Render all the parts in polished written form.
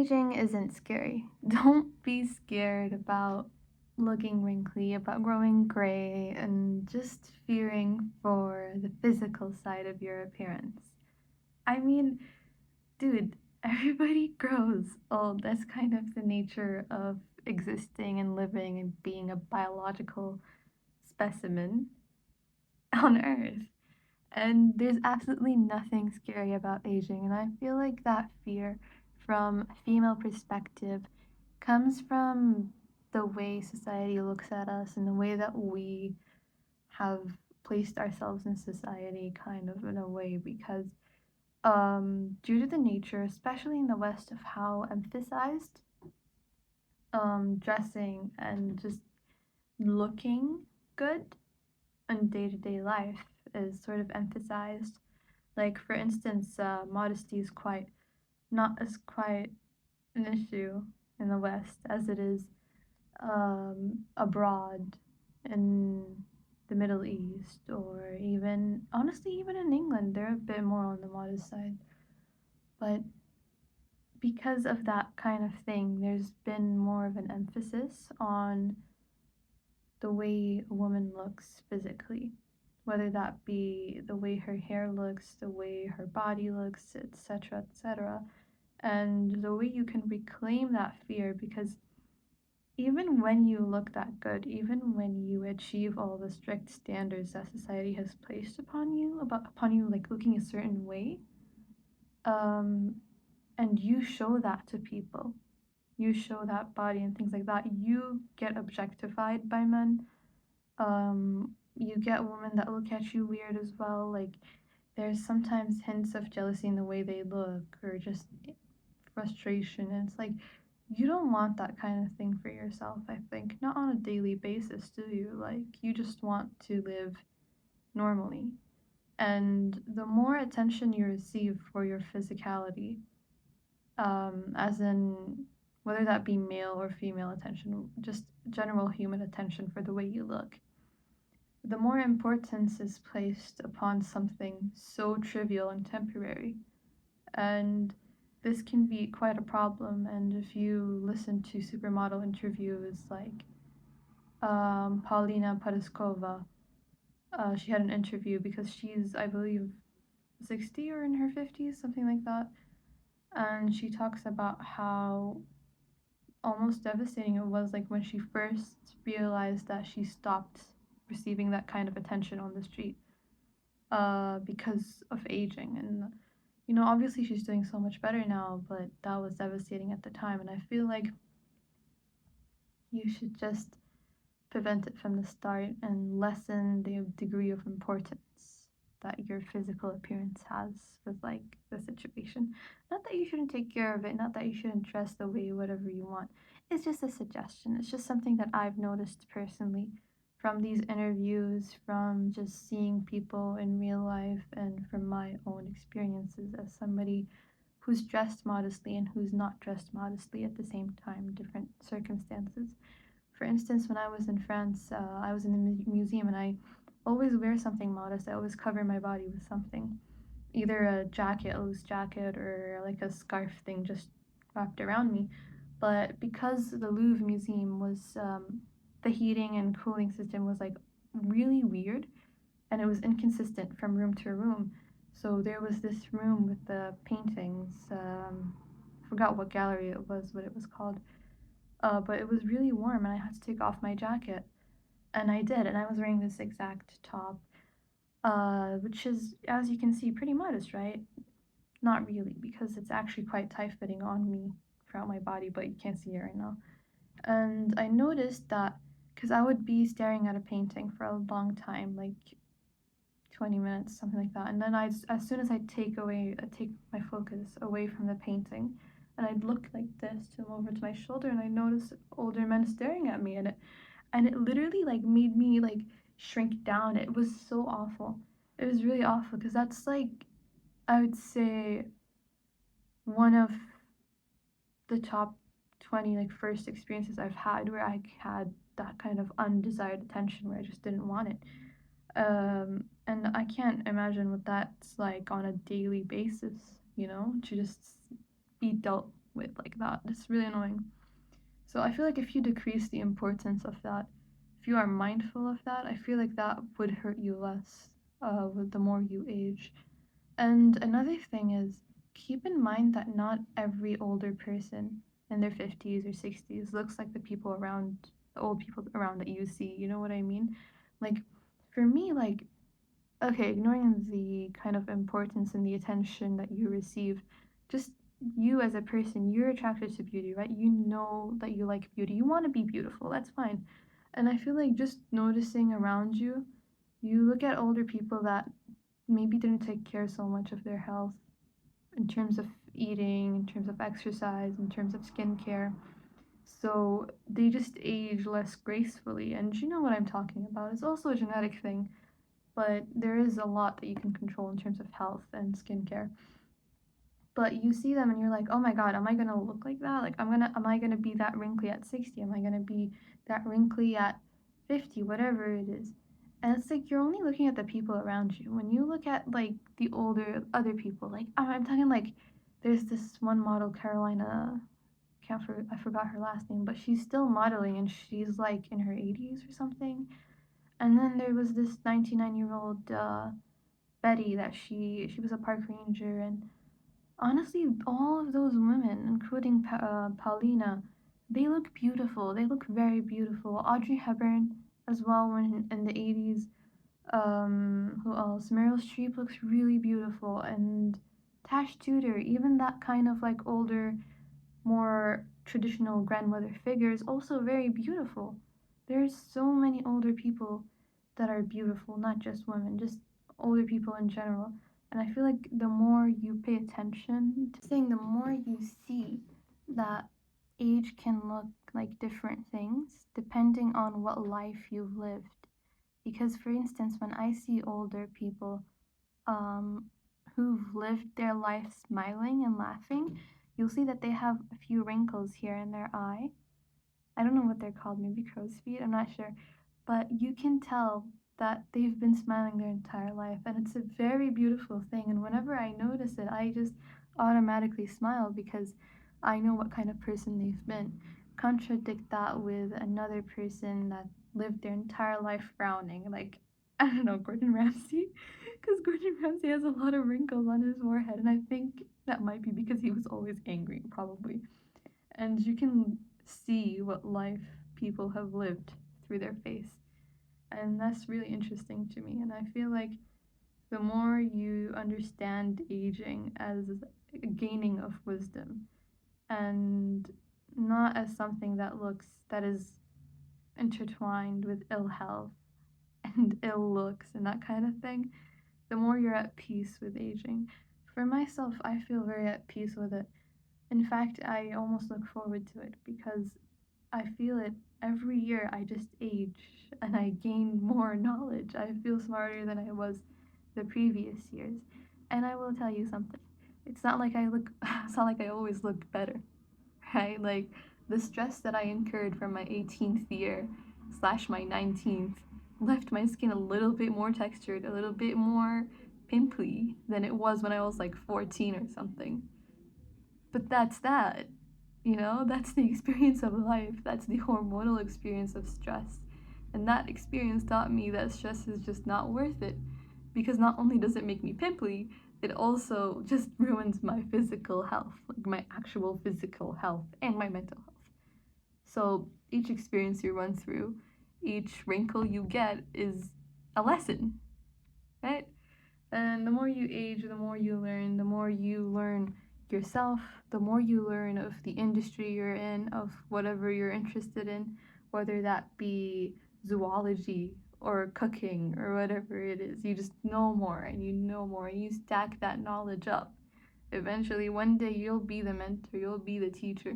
Aging isn't scary. Don't be scared about looking wrinkly, about growing gray, and just fearing for the physical side of your appearance. I mean, dude, everybody grows old. That's kind of the nature of existing and living and being a biological specimen on Earth. And there's absolutely nothing scary about aging. And I feel like that fear from a female perspective comes from the way society looks at us and the way that we have placed ourselves in society kind of in a way because due to the nature, especially in the West, of how emphasized dressing and just looking good in day-to-day life is sort of emphasized. Like for instance, modesty is quite not as quite an issue in the West as it is abroad in the Middle East, or even honestly even in England they're a bit more on the modest side. But because of that kind of thing, there's been more of an emphasis on the way a woman looks physically, whether that be the way her hair looks, the way her body looks, etc., etc., and the way you can reclaim that fear. Because even when you look that good, even when you achieve all the strict standards that society has placed upon you, like looking a certain way, um, and you show that to people, you show that body and things like that, you get objectified by men. You get women that look at you weird as well. Like there's sometimes hints of jealousy in the way they look, or just frustration. And it's like you don't want that kind of thing for yourself, I think. Not on a daily basis, do you? Like you just want to live normally. And the more attention you receive for your physicality, as in whether that be male or female attention, just general human attention for the way you look, the more importance is placed upon something so trivial and temporary. And this can be quite a problem. And if you listen to supermodel interviews like Paulina Padaskova, she had an interview because she's, I believe, 60 or in her 50s, something like that. And she talks about how almost devastating it was, like when she first realized that she stopped receiving that kind of attention on the street because of aging. And obviously she's doing so much better now, but that was devastating at the time. And I feel like you should just prevent it from the start and lessen the degree of importance that your physical appearance has with like the situation. Not that you shouldn't take care of it, not that you shouldn't dress the way whatever you want. It's just a suggestion. It's just something that I've noticed personally from these interviews, from just seeing people in real life, and from my own experiences as somebody who's dressed modestly and who's not dressed modestly at the same time, different circumstances. For instance, when I was in France, I was in the museum and I always wear something modest. I always cover my body with something, either a jacket, a loose jacket, or like a scarf thing just wrapped around me. But because the Louvre Museum was, the heating and cooling system was like really weird and it was inconsistent from room to room. So there was this room with the paintings. Forgot what gallery it was, what it was called. But it was really warm and I had to take off my jacket. And I did, and I was wearing this exact top, which is, as you can see, pretty modest, right? Not really, because it's actually quite tight fitting on me throughout my body, but you can't see it right now. And I noticed that because I would be staring at a painting for a long time, like 20 minutes, something like that. And then as soon as I take my focus away from the painting, and I'd look like this to over to my shoulder, and I noticed older men staring at me, and it literally like made me like shrink down. It was so awful. It was really awful because that's like, I would say, one of the top 20 like first experiences I've had where I had that kind of undesired attention where I just didn't want it. And I can't imagine what that's like on a daily basis, to just be dealt with like that. It's really annoying. So I feel like if you decrease the importance of that, if you are mindful of that, I feel like that would hurt you less with the more you age. And another thing is keep in mind that not every older person in their 50s or 60s looks like the people around, the old people around that you see. You know what I mean? Like, for me, like, okay, ignoring the kind of importance and the attention that you receive, just you as a person, you're attracted to beauty, right? You know that you like beauty. You want to be beautiful. That's fine. And I feel like just noticing around you, you look at older people that maybe didn't take care so much of their health in terms of eating, in terms of exercise, in terms of skincare. So they just age less gracefully. And you know what I'm talking about. It's also a genetic thing, but there is a lot that you can control in terms of health and skincare. But you see them and you're like, oh my god, am I gonna look like that? Like, am I gonna be that wrinkly at 60? Am I gonna be that wrinkly at 50? Whatever it is. And it's like you're only looking at the people around you. When you look at like the older other people, like I'm talking like there's this one model, Carolina, I forgot her last name, but she's still modeling and she's like in her 80s or something. And then there was this 99-year-old Betty that she was a park ranger, and honestly, all of those women, including Paulina, they look beautiful. They look very beautiful. Audrey Hepburn as well when in the 80s. Who else? Meryl Streep looks really beautiful, and Tash Tudor, even that kind of like older, more traditional grandmother figure is also very beautiful. There's so many older people that are beautiful, not just women, just older people in general. And I feel like the more you pay attention to saying, the more you see that age can look like different things depending on what life you've lived. Because, for instance, when I see older people um, who've lived their life smiling and laughing, you'll see that they have a few wrinkles here in their eye. I don't know what they're called, maybe crow's feet, I'm not sure. But you can tell that they've been smiling their entire life, and it's a very beautiful thing. And whenever I notice it, I just automatically smile because I know what kind of person they've been. Contradict that with another person that lived their entire life frowning, like, I don't know, Gordon Ramsay, because Gordon Ramsay has a lot of wrinkles on his forehead, and I think that might be because he was always angry, probably. And you can see what life people have lived through their face. And that's really interesting to me. And I feel like the more you understand aging as a gaining of wisdom and not as something that is intertwined with ill health and ill looks and that kind of thing, the more you're at peace with aging. For myself, I feel very at peace with it. In fact, I almost look forward to it because I feel it every year. I just age and I gain more knowledge. I feel smarter than I was the previous years. And I will tell you something. It's not like it's not like I always look better, right? Like the stress that I incurred from my 18th year slash my 19th left my skin a little bit more textured, a little bit more pimply than it was when I was like 14 or something. But that's that. You know, that's the experience of life. That's the hormonal experience of stress. And that experience taught me that stress is just not worth it. Because not only does it make me pimply, it also just ruins my physical health, like my actual physical health and my mental health. So each experience you run through, each wrinkle you get is a lesson, right? And the more you age, the more you learn yourself, the more you learn of the industry you're in, of whatever you're interested in, whether that be zoology or cooking or whatever it is. You just know more and you know more and you stack that knowledge up. Eventually, one day you'll be the mentor, you'll be the teacher,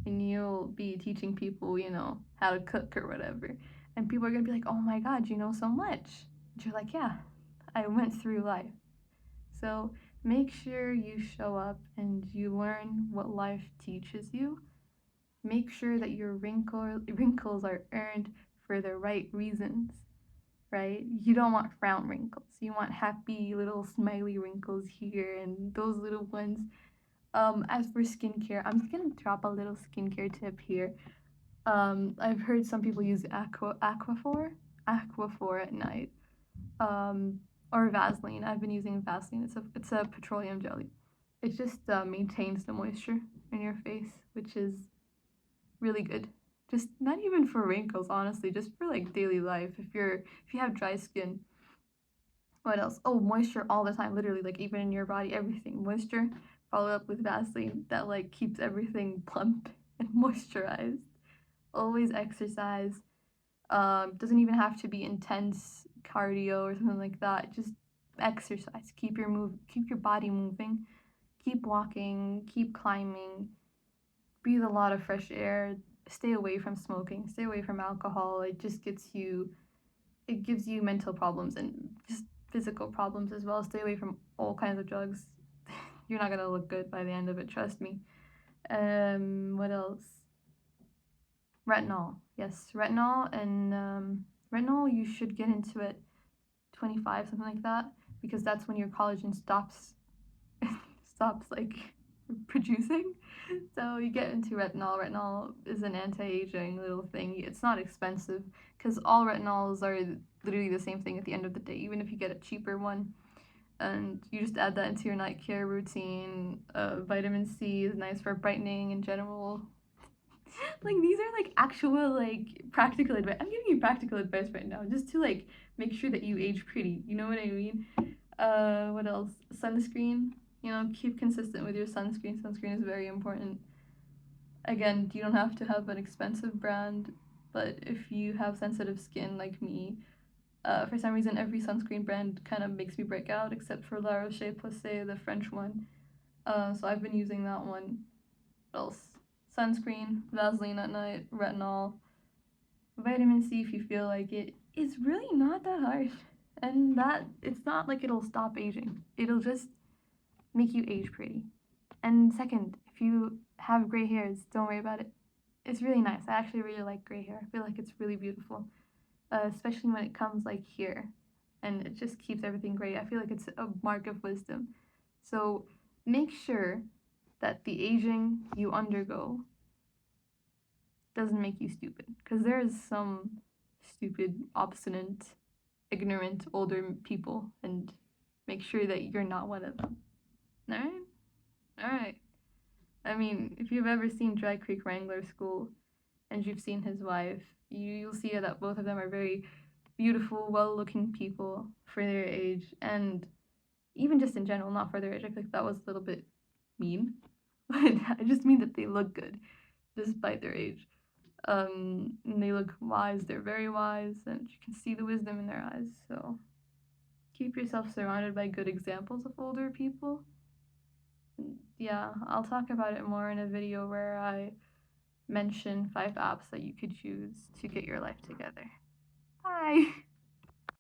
and you'll be teaching people, how to cook or whatever. And people are gonna be like, oh my god, you know so much. And you're like, yeah, I went through life. So make sure you show up and you learn what life teaches you. Make sure that your wrinkles are earned for the right reasons, right? You don't want frown wrinkles. You want happy little smiley wrinkles here, and those little ones As for skincare, I'm just gonna drop a little skincare tip here. I've heard some people use Aquaphor at night. Um, or Vaseline. I've been using Vaseline. It's a petroleum jelly. It just maintains the moisture in your face, which is really good. Just not even for wrinkles, honestly, just for like daily life. If you have dry skin, what else? Oh, moisture all the time, literally, like even in your body, everything. Moisture, follow up with Vaseline that like keeps everything plump and moisturized. Always exercise. Doesn't even have to be intense cardio or something like that. Just exercise. Keep your body moving. Keep walking, keep climbing, breathe a lot of fresh air, stay away from smoking, stay away from alcohol. It gives you mental problems and just physical problems as well. Stay away from all kinds of drugs. You're not gonna look good by the end of it, trust me. What else? Retinol. Yes, retinol and retinol you should get into it 25, something like that, because that's when your collagen stops like producing. So you get into retinol. Retinol is an anti-aging little thing. It's not expensive because all retinols are literally the same thing at the end of the day, even if you get a cheaper one. And you just add that into your night care routine. Vitamin C is nice for brightening in general. Like these are like actual like practical advice. I'm giving you practical advice right now, just to like make sure that you age pretty. You know what I mean? What else? Sunscreen. Keep consistent with your sunscreen. Sunscreen is very important. Again, you don't have to have an expensive brand, but if you have sensitive skin like me, for some reason every sunscreen brand kind of makes me break out, except for La Roche-Posay, the French one. So I've been using that one. What else? Sunscreen, Vaseline at night, retinol, vitamin C if you feel like it. It's really not that hard. And that it's not like it'll stop aging. It'll just make you age pretty. And second, if you have gray hairs, don't worry about it. It's really nice. I actually really like gray hair. I feel like it's really beautiful, especially when it comes like here, and it just keeps everything gray. I feel like it's a mark of wisdom. So make sure that the aging you undergo doesn't make you stupid, because there is some stupid, obstinate, ignorant older people, and make sure that you're not one of them. All right, all right. I mean, if you've ever seen Dry Creek Wrangler School and you've seen his wife, you'll see that both of them are very beautiful, well-looking people for their age, and even just in general, not for their age. I feel like that was a little bit mean, but I just mean that they look good despite their age. And they look wise. They're very wise, and you can see the wisdom in their eyes. So keep yourself surrounded by good examples of older people. Yeah, I'll talk about it more in a video where I mention 5 apps that you could use to get your life together. Bye!